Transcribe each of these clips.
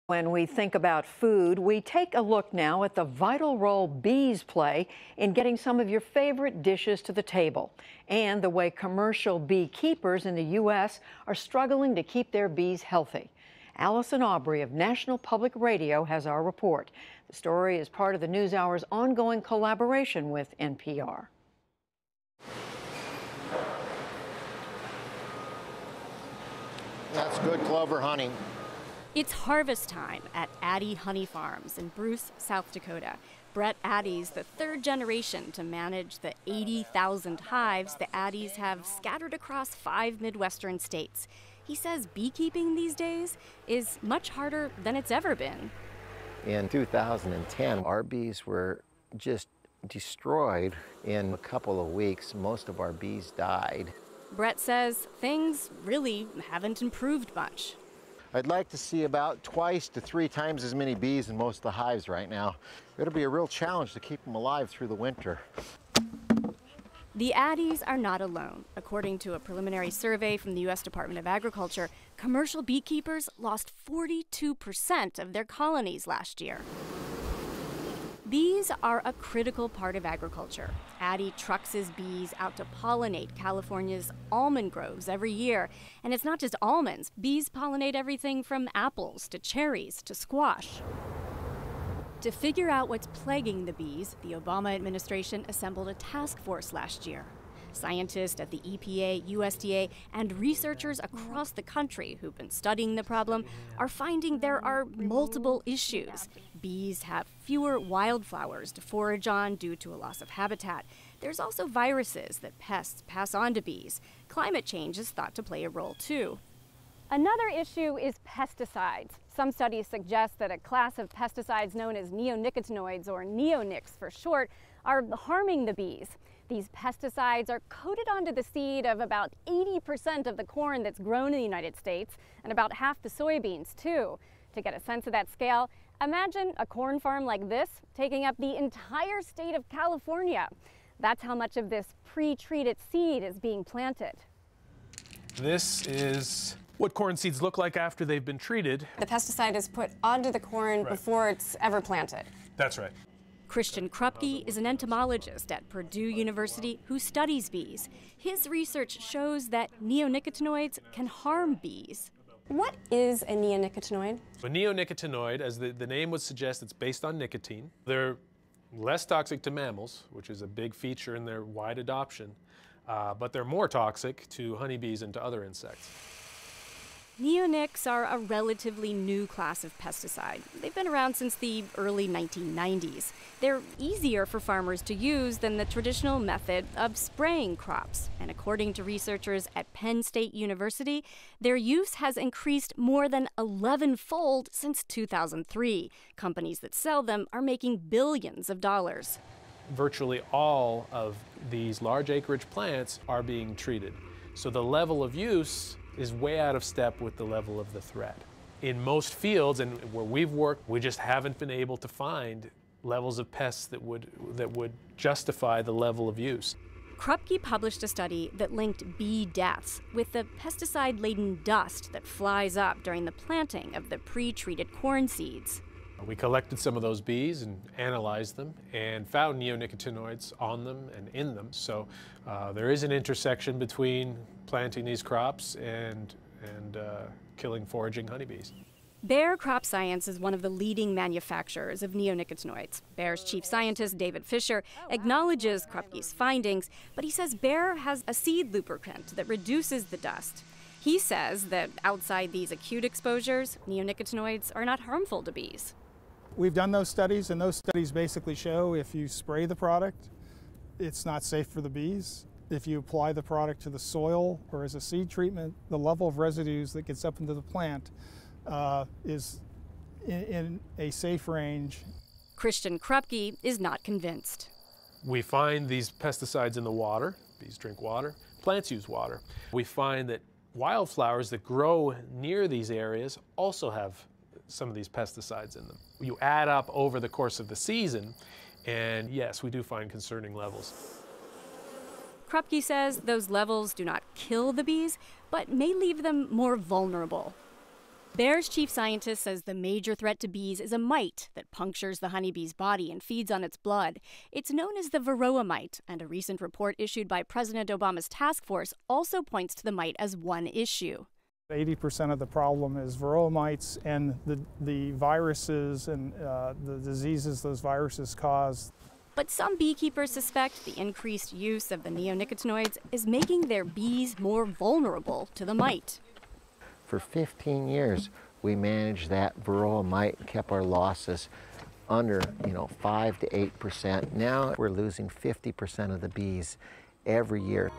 When we think about food, we take a look now at the vital role bees play in getting some of your favorite dishes to the table, and the way commercial beekeepers in the U.S. are struggling to keep their bees healthy. Allison Aubrey of National Public Radio has our report. The story is part of the NewsHour's ongoing collaboration with NPR. That's good clover honey. It's harvest time at Addy Honey Farms in Bruce, South Dakota. Brett Addy's the third generation to manage the 80,000 hives the Addys have scattered across 5 Midwestern states. He says beekeeping these days is much harder than it's ever been. In 2010, our bees were just destroyed in a couple of weeks. Most of our bees died. Brett says things really haven't improved much. I'd like to see about 2 to 3 times as many bees in most of the hives right now. It'll be a real challenge to keep them alive through the winter. The Addys are not alone. According to a preliminary survey from the U.S. Department of Agriculture, commercial beekeepers lost 42% of their colonies last year. Bees are a critical part of agriculture. Addy trucks his bees out to pollinate California's almond groves every year. And it's not just almonds. Bees pollinate everything from apples to cherries to squash. To figure out what's plaguing the bees, the Obama administration assembled a task force last year. Scientists at the EPA, USDA, and researchers across the country who've been studying the problem are finding there are multiple issues. Bees have fewer wildflowers to forage on due to a loss of habitat. There's also viruses that pests pass on to bees. Climate change is thought to play a role too. Another issue is pesticides. Some studies suggest that a class of pesticides known as neonicotinoids, or neonics for short, are harming the bees. These pesticides are coated onto the seed of about 80% of the corn that's grown in the United States, and about half the soybeans too. To get a sense of that scale, imagine a corn farm like this taking up the entire state of California. That's how much of this pre-treated seed is being planted. This is what corn seeds look like after they've been treated. The pesticide is put onto the corn before it's ever planted. That's right. Christian Krupke is an entomologist at Purdue University who studies bees. His research shows that neonicotinoids can harm bees. What is a neonicotinoid? A neonicotinoid, as the name would suggest, it's based on nicotine. They're less toxic to mammals, which is a big feature in their wide adoption, but they're more toxic to honeybees and to other insects. Neonics are a relatively new class of pesticide. They've been around since the early 1990s. They're easier for farmers to use than the traditional method of spraying crops. And according to researchers at Penn State University, their use has increased more than 11-fold since 2003. Companies that sell them are making billions of dollars. Virtually all of these large acreage plants are being treated. So the level of use is way out of step with the level of the threat. In most fields and where we've worked, we just haven't been able to find levels of pests that would justify the level of use. Krupke published a study that linked bee deaths with the pesticide-laden dust that flies up during the planting of the pre-treated corn seeds. We collected some of those bees and analyzed them and found neonicotinoids on them and in them. So there is an intersection between planting these crops and killing foraging honeybees. Bayer Crop Science is one of the leading manufacturers of neonicotinoids. Bayer's chief scientist, David Fisher, acknowledges Krupke's findings, but he says Bayer has a seed lubricant that reduces the dust. He says that outside these acute exposures, neonicotinoids are not harmful to bees. We've done those studies, and those studies basically show if you spray the product, it's not safe for the bees. If you apply the product to the soil or as a seed treatment, the level of residues that gets up into the plant is in a safe range. Christian Krupke is not convinced. We find these pesticides in the water. Bees drink water. Plants use water. We find that wildflowers that grow near these areas also have some of these pesticides in them. You add up over the course of the season, and yes, we do find concerning levels. Krupke says those levels do not kill the bees, but may leave them more vulnerable. Bayer's chief scientist says the major threat to bees is a mite that punctures the honeybee's body and feeds on its blood. It's known as the varroa mite, and a recent report issued by President Obama's task force also points to the mite as one issue. 80% of the problem is varroa mites and the viruses and the diseases those viruses cause. But some beekeepers suspect the increased use of the neonicotinoids is making their bees more vulnerable to the mite. For 15 years, we managed that varroa mite and kept our losses under 5 to 8%. Now we're losing 50% of the bees every year.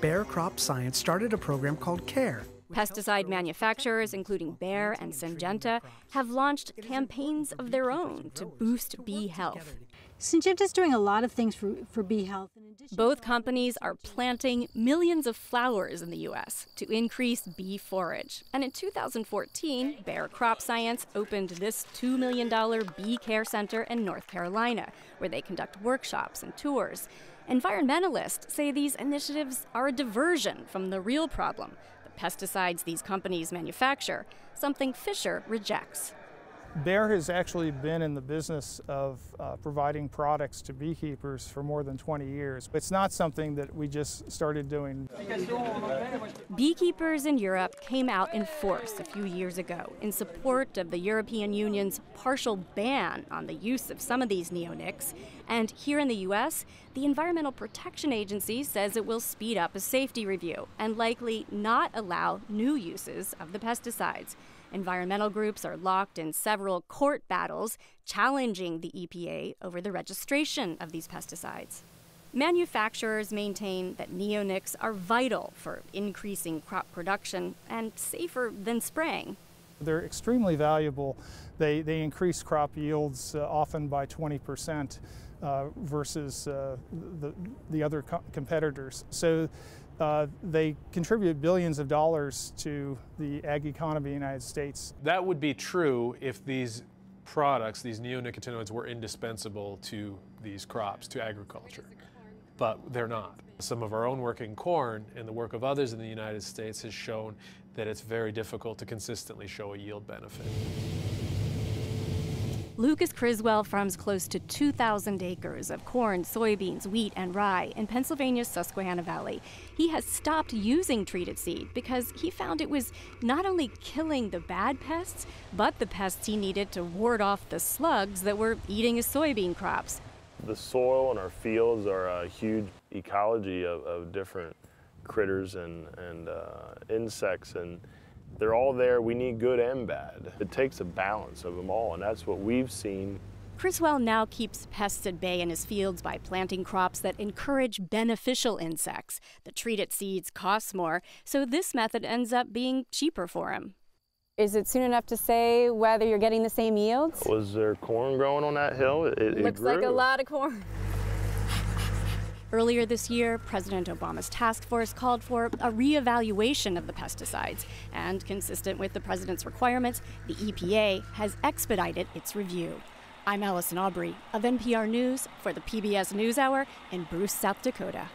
Bayer Crop Science started a program called CARE. Pesticide manufacturers, including Bayer and Syngenta, have launched campaigns of their own to boost bee health. Syngenta is doing a lot of things for bee health. Both companies are planting millions of flowers in the U.S. to increase bee forage. And in 2014, Bayer Crop Science opened this $2 million bee care center in North Carolina, where they conduct workshops and tours. Environmentalists say these initiatives are a diversion from the real problem, the pesticides these companies manufacture, something Fisher rejects. Bayer has actually been in the business of providing products to beekeepers for more than 20 years. It's not something that we just started doing. Beekeepers in Europe came out in force a few years ago in support of the European Union's partial ban on the use of some of these neonics. And here in the U.S., the Environmental Protection Agency says it will speed up a safety review and likely not allow new uses of the pesticides. Environmental groups are locked in several court battles challenging the EPA over the registration of these pesticides. Manufacturers maintain that neonics are vital for increasing crop production and safer than spraying. They're extremely valuable. They increase crop yields often by 20% versus the other competitors. So they contribute billions of dollars to the ag economy in the United States. That would be true if these products, these neonicotinoids, were indispensable to these crops, to agriculture. But they're not. Some of our own work in corn and the work of others in the United States has shown that it's very difficult to consistently show a yield benefit. Lucas Criswell farms close to 2,000 acres of corn, soybeans, wheat, and rye in Pennsylvania's Susquehanna Valley. He has stopped using treated seed because he found it was not only killing the bad pests, but the pests he needed to ward off the slugs that were eating his soybean crops. The soil in our fields are a huge ecology of different critters and insects, and they're all there. We need good and bad. It takes a balance of them all, and that's what we've seen. Criswell now keeps pests at bay in his fields by planting crops that encourage beneficial insects. The treated seeds cost more, so this method ends up being cheaper for him. Is it soon enough to say whether you're getting the same yields? Was there corn growing on that hill? It looks grew. like a lot of corn. Earlier this year, President Obama's task force called for a reevaluation of the pesticides, and consistent with the president's requirements, the EPA has expedited its review. I'm Allison Aubrey of NPR News for the PBS NewsHour in Bruce, South Dakota.